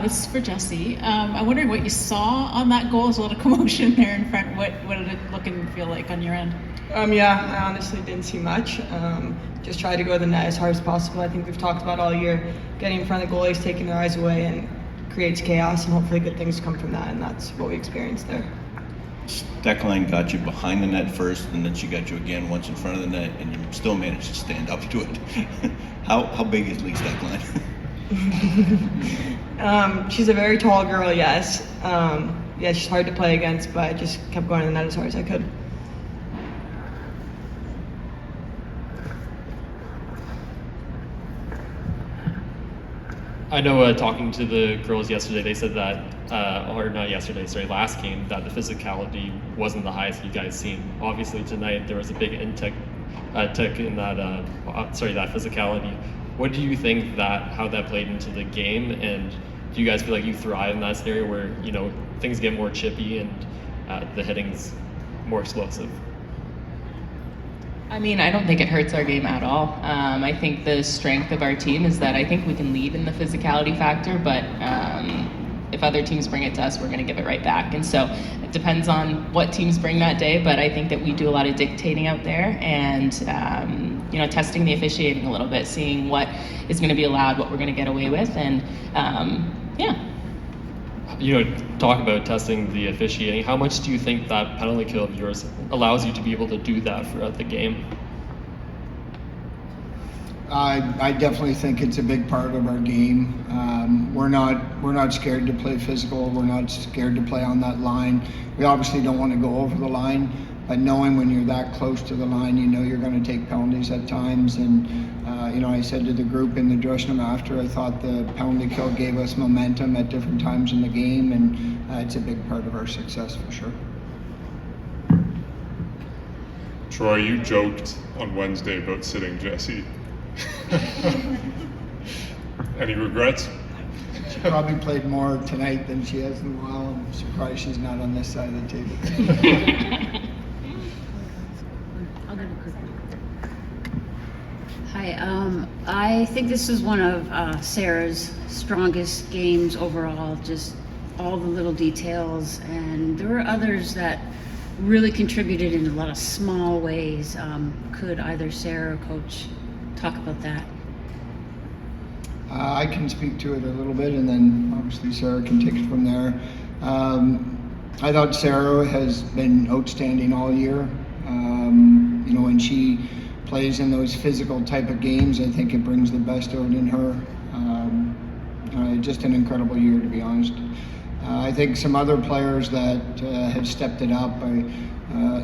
This is for Jesse. I'm wondering what you saw on that goal. There's a lot of commotion there in front. What did it look and feel like on your end? Yeah, I honestly didn't see much. Just tried to go to the net as hard as possible. I think we've talked about all year, getting in front of the goalies, taking their eyes away, and creates chaos, and hopefully good things come from that, and that's what we experienced there. Stack line got you behind the net first, and then she got you again once in front of the net, and you still managed to stand up to it. How big is Lee's stack line? She's a very tall girl, yes. Yeah, she's hard to play against, but I just kept going to the net as hard as I could. I know talking to the girls yesterday, they said that, last game, that the physicality wasn't the highest you guys seen. Obviously tonight there was a big tick in that physicality. What do you think how that played into the game, and do you guys feel like you thrive in that scenario where, things get more chippy and the hitting's more explosive? I mean, I don't think it hurts our game at all. I think the strength of our team is that I think we can lead in the physicality factor, but if other teams bring it to us, we're going to give it right back. And so it depends on what teams bring that day, but I think that we do a lot of dictating out there and, testing the officiating a little bit, seeing what is going to be allowed, what we're going to get away with, and talk about testing the officiating. How much do you think that penalty kill of yours allows you to be able to do that throughout the game? I definitely think it's a big part of our game. We're not scared to play physical. We're not scared to play on that line. We obviously don't want to go over the line, but knowing when you're that close to the line, you're going to take penalties at times. And I said to the group in the dressing room after, I thought the penalty kill gave us momentum at different times in the game, and it's a big part of our success for sure. Troy, you joked on Wednesday about sitting Jesse. Any regrets? She probably played more tonight than she has in a while. I'm surprised she's not on this side of the table. Hi, I think this is one of Sarah's strongest games overall, just all the little details, and there were others that really contributed in a lot of small ways. Could either Sarah or Coach talk about that? I can speak to it a little bit, and then obviously Sarah can take it from there. I thought Sarah has been outstanding all year. When she plays in those physical type of games, I think it brings the best out in her. Just an incredible year, to be honest. I think some other players that have stepped it up,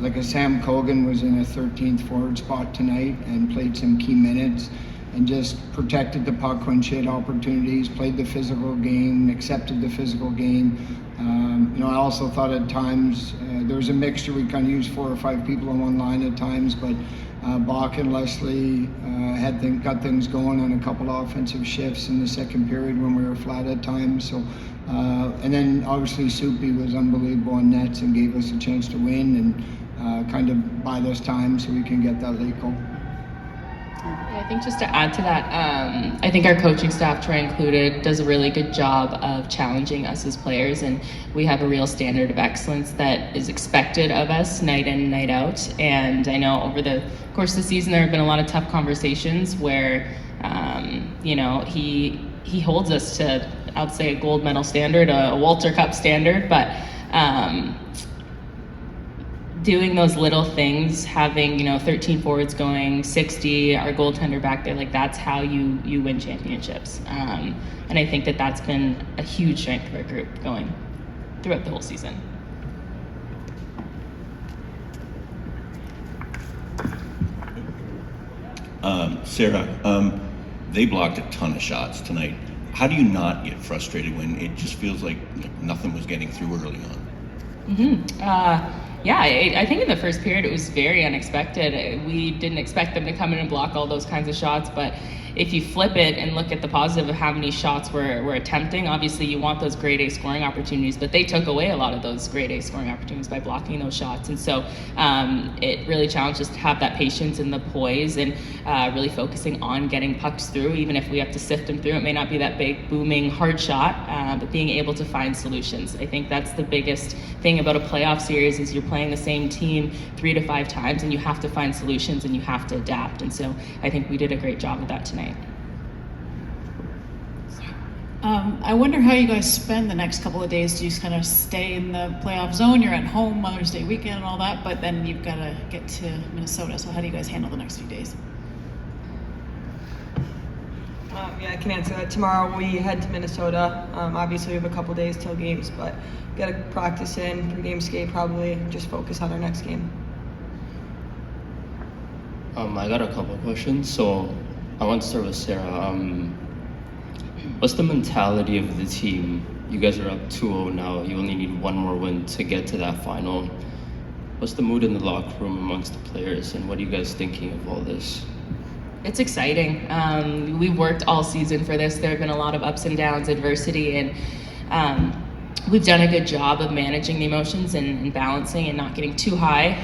like a Sam Cogan was in a 13th forward spot tonight and played some key minutes and just protected the puck when she had opportunities, played the physical game, accepted the physical game. I also thought at times there was a mixture. We kind of used 4 or 5 people on one line at times, but Bach and Leslie got things going on a couple of offensive shifts in the second period when we were flat at times. So, and then obviously Soupy was unbelievable on nets and gave us a chance to win and kind of buy us time so we can get that late goal. Yeah, I think just to add to that, I think our coaching staff, Troy included, does a really good job of challenging us as players, and we have a real standard of excellence that is expected of us night in, night out. And I know over the course of the season there have been a lot of tough conversations where, he holds us to, I would say, a gold medal standard, a Walter Cup standard, but doing those little things, having 13 forwards going 60, our goaltender back there, that's how you win championships. And I think that that's been a huge strength of our group going throughout the whole season. Sarah, they blocked a ton of shots tonight. How do you not get frustrated when it just feels like nothing was getting through early on? Yeah, I think in the first period it was very unexpected. We didn't expect them to come in and block all those kinds of shots, but if you flip it and look at the positive of how many shots we're attempting, obviously you want those grade A scoring opportunities, but they took away a lot of those grade A scoring opportunities by blocking those shots. And so it really challenged us to have that patience and the poise and really focusing on getting pucks through, even if we have to sift them through. It may not be that big, booming, hard shot, but being able to find solutions. I think that's the biggest thing about a playoff series is you're playing the same team 3 to 5 times and you have to find solutions and you have to adapt. And so I think we did a great job of that tonight. I wonder how you guys spend the next couple of days. Do you just kind of stay in the playoff zone? You're at home Mother's Day weekend and all that, but then you've got to get to Minnesota. So how do you guys handle the next few days? Yeah, I can answer that. Tomorrow we head to Minnesota. Obviously we have a couple days till games, but got to practice in, pre-game skate probably, just focus on our next game. I got a couple of questions. So I want to start with Sarah. What's the mentality of the team? You guys are up 2-0 now. You only need one more win to get to that final. What's the mood in the locker room amongst the players, and what are you guys thinking of all this? It's exciting. We've worked all season for this. There have been a lot of ups and downs, adversity, and we've done a good job of managing the emotions and balancing and not getting too high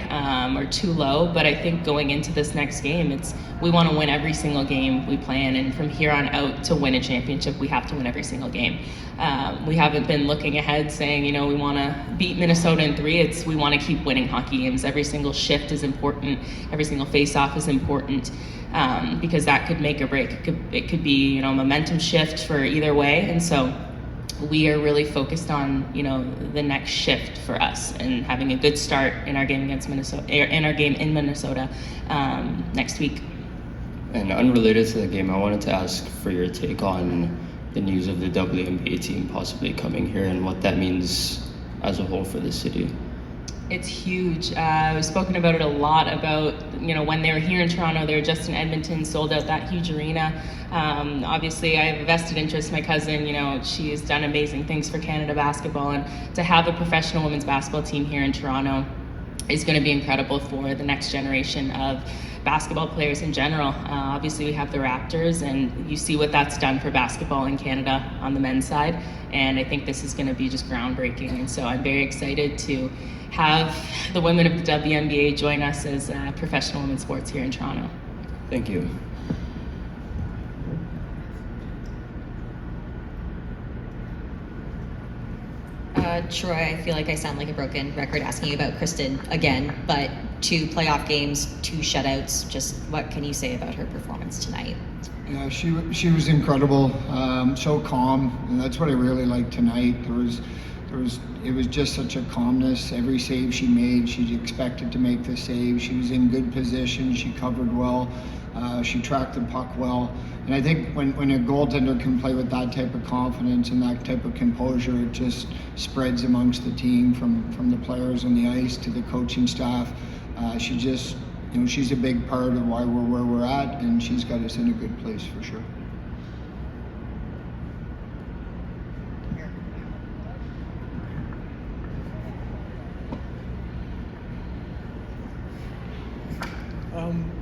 or too low. But I think going into this next game, we want to win every single game we play in, and from here on out to win a championship, we have to win every single game. We haven't been looking ahead saying, we want to beat Minnesota in 3. We want to keep winning hockey games. Every single shift is important. Every single face-off is important. Because that could make or break. It could be, a momentum shift for either way. And so we are really focused on, the next shift for us and having a good start in our game against Minnesota, in our game in Minnesota next week. And unrelated to the game, I wanted to ask for your take on the news of the WNBA team possibly coming here and what that means as a whole for the city. It's huge. We've spoken about it a lot about, when they were here in Toronto, they were just in Edmonton, sold out that huge arena. Obviously, I have a vested interest. My cousin, she has done amazing things for Canada basketball, and to have a professional women's basketball team here in Toronto is going to be incredible for the next generation of basketball players in general. Obviously, we have the Raptors, and you see what that's done for basketball in Canada on the men's side, and I think this is going to be just groundbreaking. And so I'm very excited to have the women of the WNBA join us as professional women's sports here in Toronto. Thank you. Troy, I feel like I sound like a broken record asking you about Kristen again, but 2 playoff games, 2 shutouts. Just what can you say about her performance tonight? Yeah, she was incredible, so calm, and that's what I really liked tonight. It was just such a calmness. Every save she made, she expected to make the save. She was in good position. She covered well. She tracked the puck well. And I think when a goaltender can play with that type of confidence and that type of composure, it just spreads amongst the team from the players on the ice to the coaching staff. She just, she's a big part of why we're where we're at, and she's got us in a good place for sure.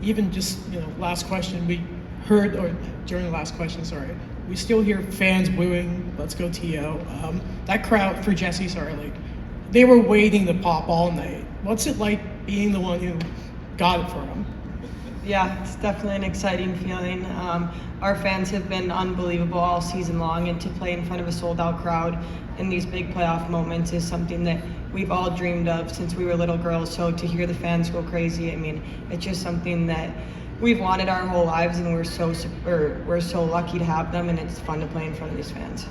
Even just, last question, we heard, or during the last question, sorry, we still hear fans booing, let's go TO. That crowd, for Jesse, they were waiting to pop all night. What's it like being the one who got it for them? Yeah, it's definitely an exciting feeling. Our fans have been unbelievable all season long, and to play in front of a sold-out crowd in these big playoff moments is something that we've all dreamed of since we were little girls. So to hear the fans go crazy, it's just something that we've wanted our whole lives, and we're so lucky to have them, and it's fun to play in front of these fans.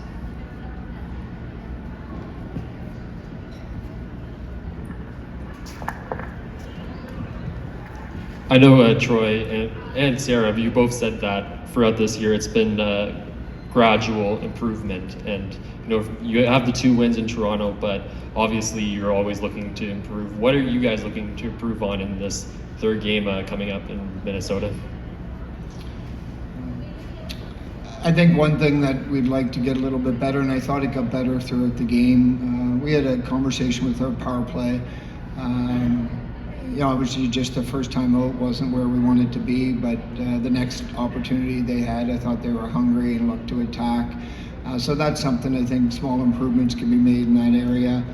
I know Troy and Sarah, you both said that throughout this year it's been gradual improvement, and you have the 2 wins in Toronto, but obviously you're always looking to improve. What are you guys looking to improve on in this 3rd game coming up in Minnesota? I think one thing that we'd like to get a little bit better, and I thought it got better throughout the game, we had a conversation with our power play. obviously just the first time out wasn't where we wanted to be, but the next opportunity they had, I thought they were hungry and looked to attack. So that's something I think small improvements can be made in that area.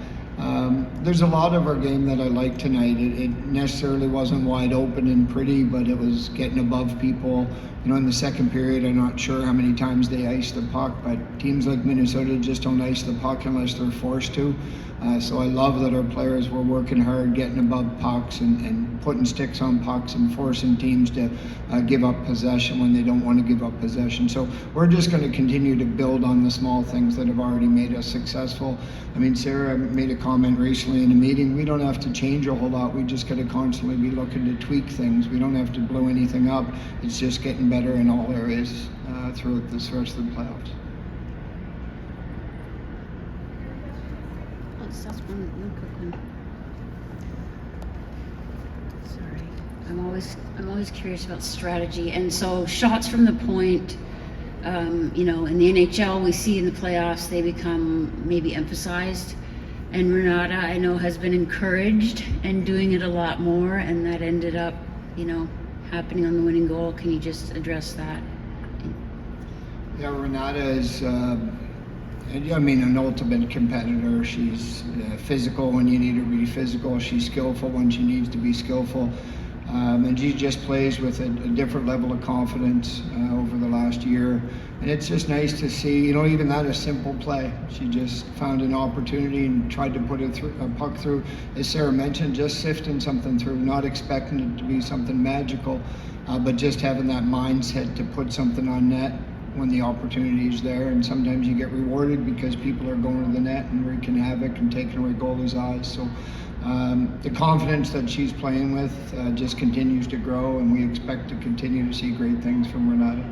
There's a lot of our game that I like tonight. It necessarily wasn't wide open and pretty, but it was getting above people. In the second period, I'm not sure how many times they iced the puck, but teams like Minnesota just don't ice the puck unless they're forced to. So I love that our players were working hard, getting above pucks and putting sticks on pucks and forcing teams to give up possession when they don't want to give up possession. So we're just going to continue to build on the small things that have already made us successful. I mean, Sarah made a comment recently in a meeting, we don't have to change a whole lot. We just got to constantly be looking to tweak things. We don't have to blow anything up. It's just getting better in all areas throughout this rest of the playoffs. That's one quick one. Sorry, I'm always curious about strategy, and so shots from the point. In the NHL, we see in the playoffs they become maybe emphasized, and Renata, I know, has been encouraged and doing it a lot more, and that ended up, happening on the winning goal. Can you just address that? Yeah, Renata is. An ultimate competitor. She's physical when you need her to be physical. She's skillful when she needs to be skillful. And she just plays with a different level of confidence over the last year. And it's just nice to see, even that a simple play. She just found an opportunity and tried to put a puck through. As Sarah mentioned, just sifting something through, not expecting it to be something magical, but just having that mindset to put something on net when the opportunity is there. And sometimes you get rewarded because people are going to the net and wreaking havoc and taking away goalies' eyes. So the confidence that she's playing with just continues to grow, and we expect to continue to see great things from Renata.